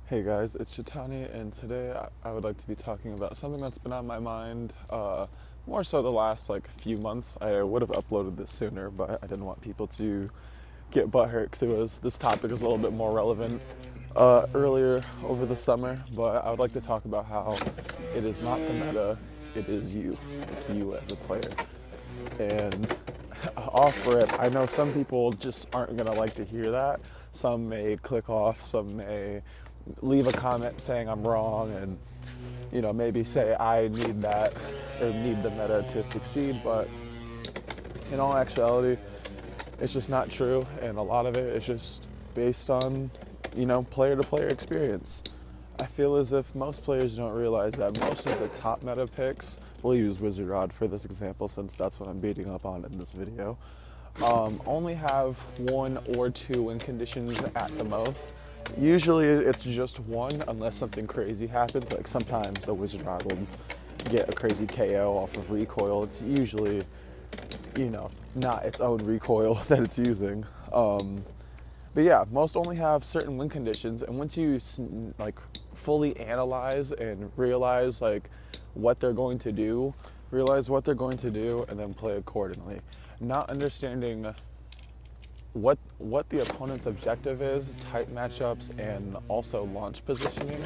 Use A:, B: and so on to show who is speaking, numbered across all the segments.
A: Hey guys, it's Chitani, and today I would like to be talking about something that's been on my mind more so the last few months. I would have uploaded this sooner, but I didn't want people to get butthurt because this topic is a little bit more relevant earlier over the summer. But I would like to talk about how it is not the meta, it is you as a player. And off rip, I know some people just aren't gonna like to hear that. Some may click off, some may leave a comment saying I'm wrong, and maybe say I need that or need the meta to succeed. But in all actuality, it's just not true, and a lot of it is just based on player to player experience. I feel as if most players don't realize that most of the top meta picks, we'll use Wizard Rod for this example since that's what I'm beating up on in this video, only have one or two win conditions at the most. Usually it's just one unless something crazy happens, like sometimes a Wizard Rod will get a crazy KO off of recoil. It's usually, not its own recoil that it's using. But yeah, most only have certain win conditions, and once you fully analyze and realize what they're going to do, and then play accordingly. Not understanding what the opponent's objective is, type matchups, and also launch positioning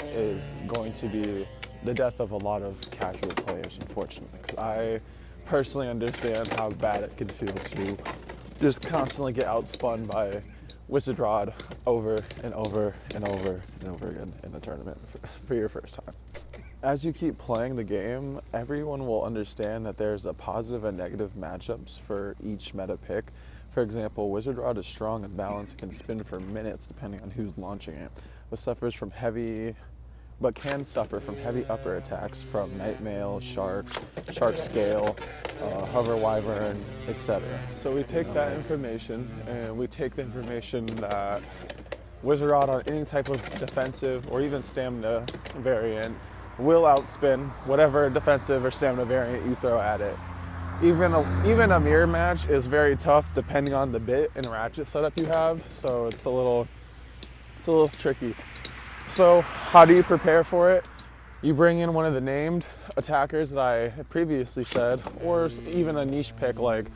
A: is going to be the death of a lot of casual players, unfortunately. 'Cause I personally understand how bad it can feel to just constantly get outspun by Wizard Rod over and over and over and over again in a tournament for your first time. As you keep playing the game, everyone will understand that there's a positive and negative matchups for each meta pick. For example, Wizard Rod is strong and balanced, can spin for minutes depending on who's launching it, but can suffer from heavy upper attacks from Nightmail, Shark Scale, Hover Wyvern, etc. So we take that information, and we take the information that Wizard Rod on any type of defensive or even stamina variant will outspin whatever defensive or stamina variant you throw at it. Even a mirror match is very tough depending on the bit and ratchet setup you have, so it's a little tricky. So how do you prepare for it? You bring in one of the named attackers that I previously said, or even a niche pick like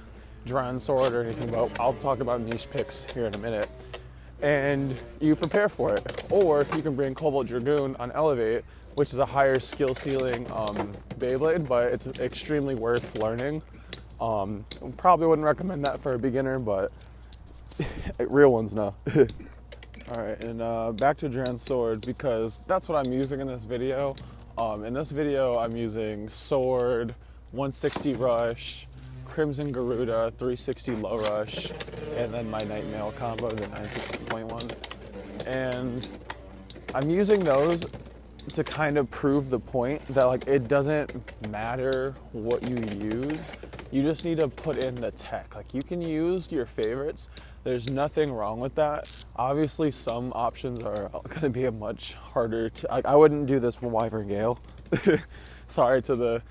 A: Drawn Sword or anything, but I'll talk about niche picks here in a minute. And you prepare for it. Or you can bring Cobalt Dragoon on Elevate, which is a higher skill ceiling Beyblade, but it's extremely worth learning. Probably wouldn't recommend that for a beginner, but real ones know. Alright, and back to Drawn Sword, because that's what I'm using in this video. In this video, I'm using Sword, 160 Rush, Crimson Garuda, 360 Low Rush, and then my Nightmail combo, the 960.1. And I'm using those to kind of prove the point that it doesn't matter what you use, you just need to put in the tech. You can use your favorites, there's nothing wrong with that. Obviously some options are going to be a much harder to, I wouldn't do this for Wyvern Gale. Sorry to the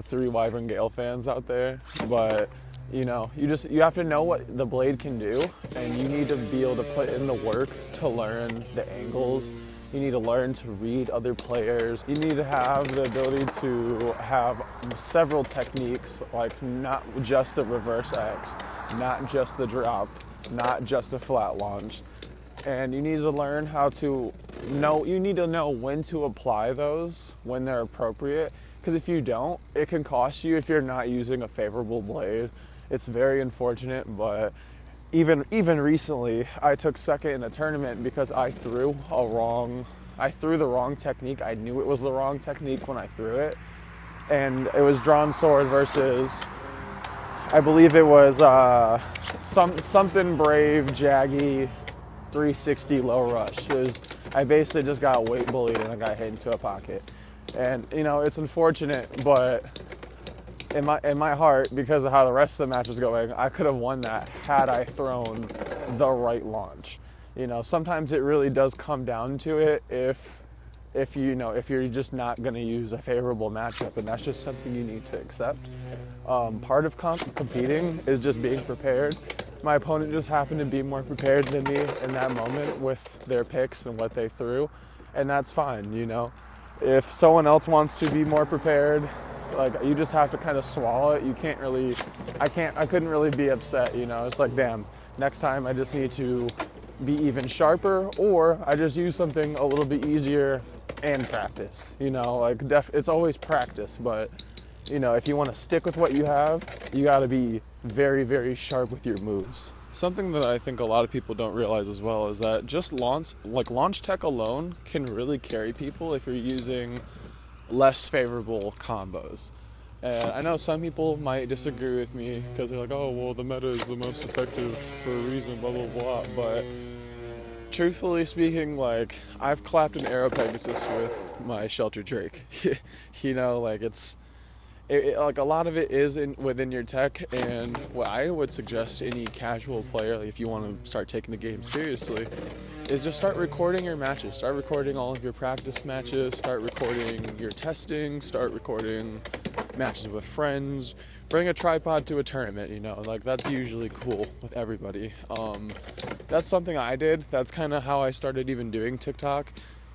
A: 3 Wyvern Gale fans out there, but you have to know what the blade can do, and you need to be able to put in the work to learn the angles. You need to learn to read other players. You need to have the ability to have several techniques, not just the reverse X, not just the drop, not just the flat launch. And you need to learn you need to know when to apply those, when they're appropriate. Because if you don't, it can cost you if you're not using a favorable blade. It's very unfortunate, but even recently, I took second in a tournament because I threw the wrong technique. I knew it was the wrong technique when I threw it. And it was Drawn Sword versus, I believe it was something Brave, Jaggy, 360 Low Rush. I basically just got weight bullied and I got hit into a pocket. And it's unfortunate, but in my heart, because of how the rest of the match was going, I could have won that had I thrown the right launch. Sometimes it really does come down to it if you're just not going to use a favorable matchup, and that's just something you need to accept. Part of competing is just being prepared. My opponent just happened to be more prepared than me in that moment with their picks and what they threw. and that's fine, you know. If someone else wants to be more prepared, like, you just have to kind of swallow it. You can't really, I couldn't really be upset, you know. It's like, damn, next time I just need to be even sharper, or I just use something a little bit easier and practice, you know. Like, it's always practice, but, you know, if you want to stick with what you have, you got to be very, very sharp with your moves. Something that I think a lot of people don't realize as well is that just launch tech alone can really carry people if you're using less favorable combos. And I know some people might disagree with me because they're like, oh, well, the meta is the most effective for a reason, blah, blah, blah. But truthfully speaking, like, I've clapped an Arrow Pegasus with my Shelter Drake. You know, like, like, a lot of it is within your tech, and what I would suggest to any casual player, like, if you want to start taking the game seriously, is just start recording your matches. Start recording all of your practice matches. Start recording your testing. Start recording matches with friends. Bring a tripod to a tournament, you know, like, that's usually cool with everybody. That's something I did. That's kind of how I started even doing TikTok.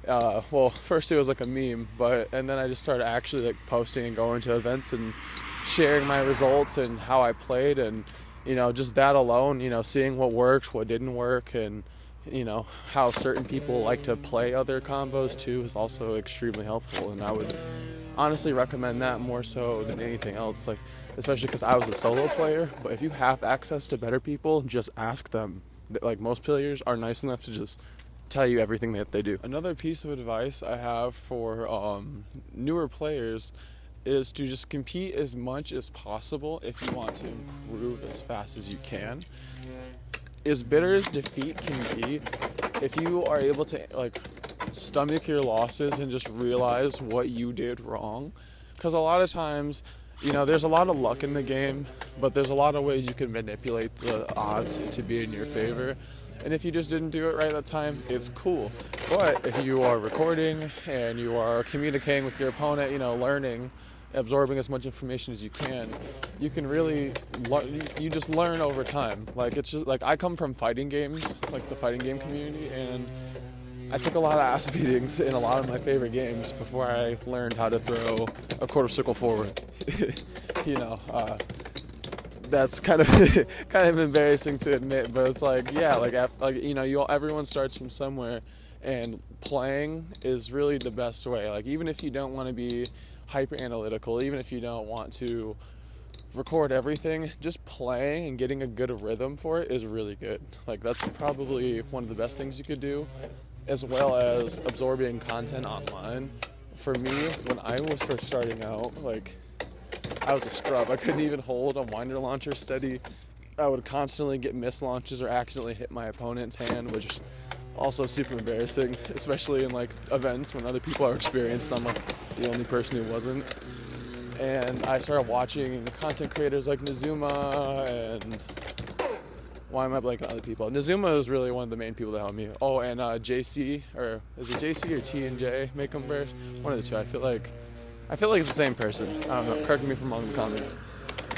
A: Well, first it was like a meme, and then I just started actually, like, posting and going to events and sharing my results and how I played, and, you know, just that alone, you know, seeing what worked, what didn't work, and, you know, how certain people like to play other combos too is also extremely helpful. And I would honestly recommend that more so than anything else, like, especially because I was a solo player. But if you have access to better people, just ask them. Like, most players are nice enough to just tell you everything that they do. Another piece of advice I have for newer players is to just compete as much as possible if you want to improve as fast as you can. As bitter as defeat can be, if you are able to, like, stomach your losses and just realize what you did wrong, because a lot of times, you know, there's a lot of luck in the game, but there's a lot of ways you can manipulate the odds to be in your favor. And if you just didn't do it right that time, it's cool. But if you are recording and you are communicating with your opponent, you know, learning, absorbing as much information as you can really, you just learn over time. Like, it's just, like, I come from fighting games, like the fighting game community, and I took a lot of ass beatings in a lot of my favorite games before I learned how to throw a quarter circle forward. You know, that's kind of embarrassing to admit, but it's like, yeah, like, you know, everyone starts from somewhere, and playing is really the best way. Like, even if you don't want to be hyper analytical, even if you don't want to record everything, just playing and getting a good rhythm for it is really good. Like, that's probably one of the best things you could do, as well as absorbing content online. For me, when I was first starting out, like, I was a scrub. I couldn't even hold a winder launcher steady. I would constantly get missed launches or accidentally hit my opponent's hand, which also super embarrassing, especially in, like, events when other people are experienced and I'm, like, the only person who wasn't. And I started watching content creators like Nazuma and why am I blanking on other people? Nazuma is really one of the main people that helped me. Oh, and JC, or is it JC or T&J? Make them verse? One of the two. I feel like it's the same person. I don't know. Correct me if I'm wrong in the comments.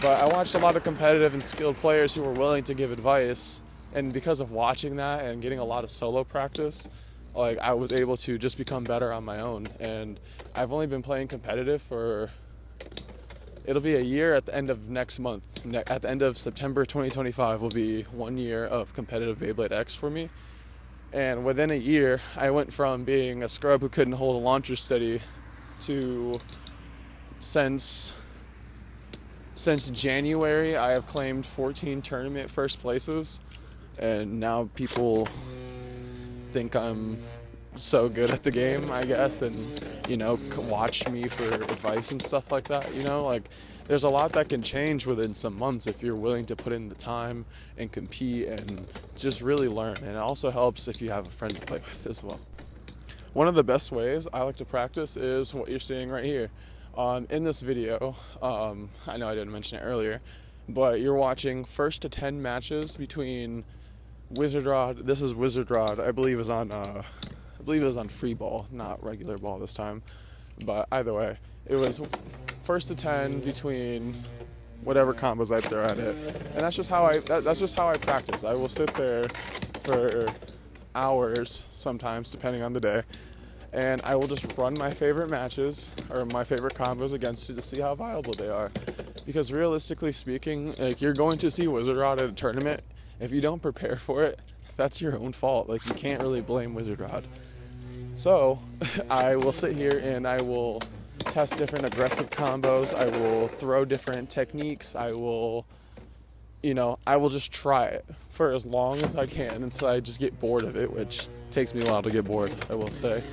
A: But I watched a lot of competitive and skilled players who were willing to give advice. And because of watching that and getting a lot of solo practice, like, I was able to just become better on my own. And I've only been playing competitive for, it'll be a year at the end of next month. At the end of September 2025 will be 1 year of competitive Beyblade X for me. And within a year, I went from being a scrub who couldn't hold a launcher steady to, since January, I have claimed 14 tournament first places. And now people think I'm so good at the game, I guess, and, you know, watch me for advice and stuff like that, you know? Like, there's a lot that can change within some months if you're willing to put in the time and compete and just really learn. And it also helps if you have a friend to play with as well. One of the best ways I like to practice is what you're seeing right here. In this video, I know I didn't mention it earlier, but you're watching first to 10 matches between Wizard Rod. This is Wizard Rod. I believe it was on free ball, not regular ball this time. But either way, it was first to 10 between whatever combos I throw at it, and that's just how I practice. I will sit there for hours sometimes, depending on the day, and I will just run my favorite matches or my favorite combos against it to see how viable they are. Because realistically speaking, like, you're going to see Wizard Rod at a tournament. If you don't prepare for it, that's your own fault. Like, you can't really blame Wizard Rod. So I will sit here and I will test different aggressive combos. I will throw different techniques. I will just try it for as long as I can until I just get bored of it, which takes me a while to get bored, I will say.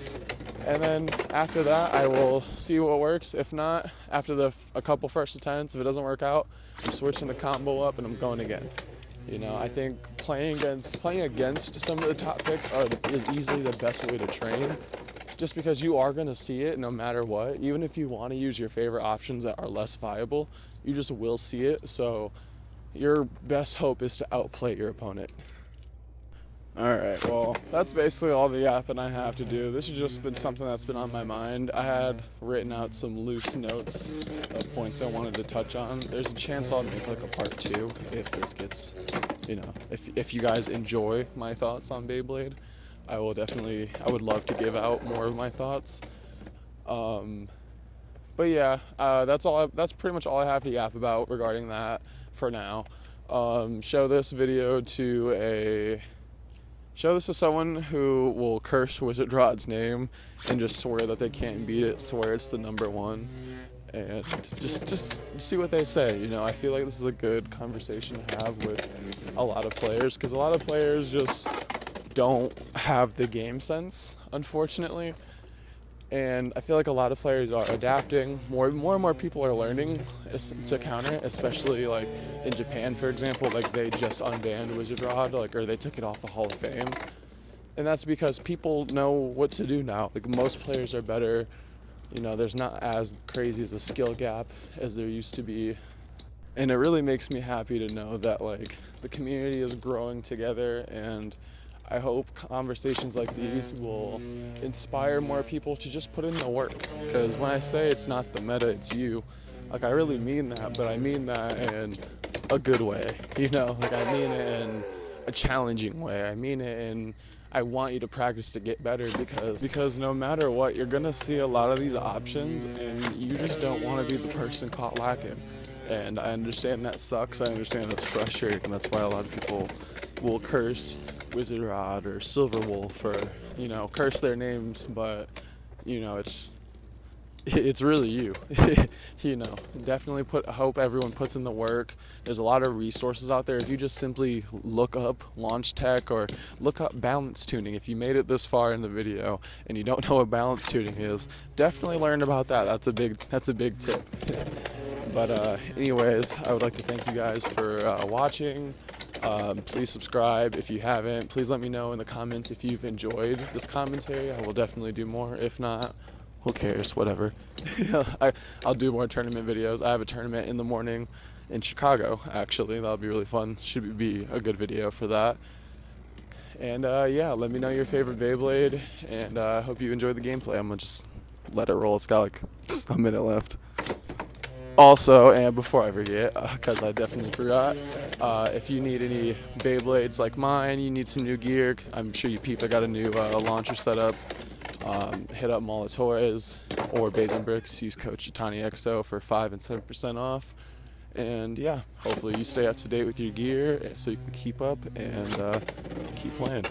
A: And then after that, I will see what works. If not, after a couple first attempts, if it doesn't work out, I'm switching the combo up and I'm going again. I think playing against some of the top picks is easily the best way to train, just because you are going to see it no matter what. Even if you want to use your favorite options that are less viable, you just will see it. So your best hope is to outplay your opponent. Alright, well, that's basically all the yapping I have to do. This has just been something that's been on my mind. I had written out some loose notes of points I wanted to touch on. There's a chance I'll make like a part 2 if this gets, if you guys enjoy my thoughts on Beyblade. I would love to give out more of my thoughts. But yeah, that's pretty much all I have to yap about regarding that for now. Show this to someone who will curse Wizard Rod's name and just swear that they can't beat it, swear it's the number one, and just see what they say. I feel like this is a good conversation to have with a lot of players, because a lot of players just don't have the game sense, unfortunately. And I feel like a lot of players are adapting. More and more people are learning to counter it, especially like in Japan, for example. Like, they just unbanned Wizard Rod, or they took it off the Hall of Fame. And that's because people know what to do now. Like, most players are better. There's not as crazy as a skill gap as there used to be. And it really makes me happy to know that, like, the community is growing together, and I hope conversations like these will inspire more people to just put in the work. Because when I say it's not the meta, it's you, like, I really mean that, but I mean that in a good way, Like, I mean it in a challenging way. I mean it in, I want you to practice to get better, because no matter what, you're going to see a lot of these options, and you just don't want to be the person caught lacking. And I understand that sucks. I understand it's frustrating. That's why a lot of people will curse Wizard Rod or Silver Wolf, or curse their names, but it's really you. Definitely hope everyone puts in the work. There's a lot of resources out there. If you just simply look up launch tech or look up balance tuning, if you made it this far in the video and you don't know what balance tuning is, definitely learn about that. That's a big tip. But anyways, I would like to thank you guys for watching. Please subscribe if you haven't. Please let me know in the comments if you've enjoyed this commentary. I will definitely do more. If not, who cares? Whatever. I'll do more tournament videos. I have a tournament in the morning in Chicago, actually. That'll be really fun. Should be a good video for that. And yeah, let me know your favorite Beyblade, and I hope you enjoy the gameplay. I'm gonna just let it roll. It's got like a minute left. Also, and before I forget, because I definitely forgot, if you need any Beyblades like mine, you need some new gear, I'm sure you peeped, I got a new launcher set up. Hit up Mall of Toys or Bathing Bricks, use code CHITANIXO for 5% and 7% off. And yeah, hopefully you stay up to date with your gear so you can keep up and keep playing.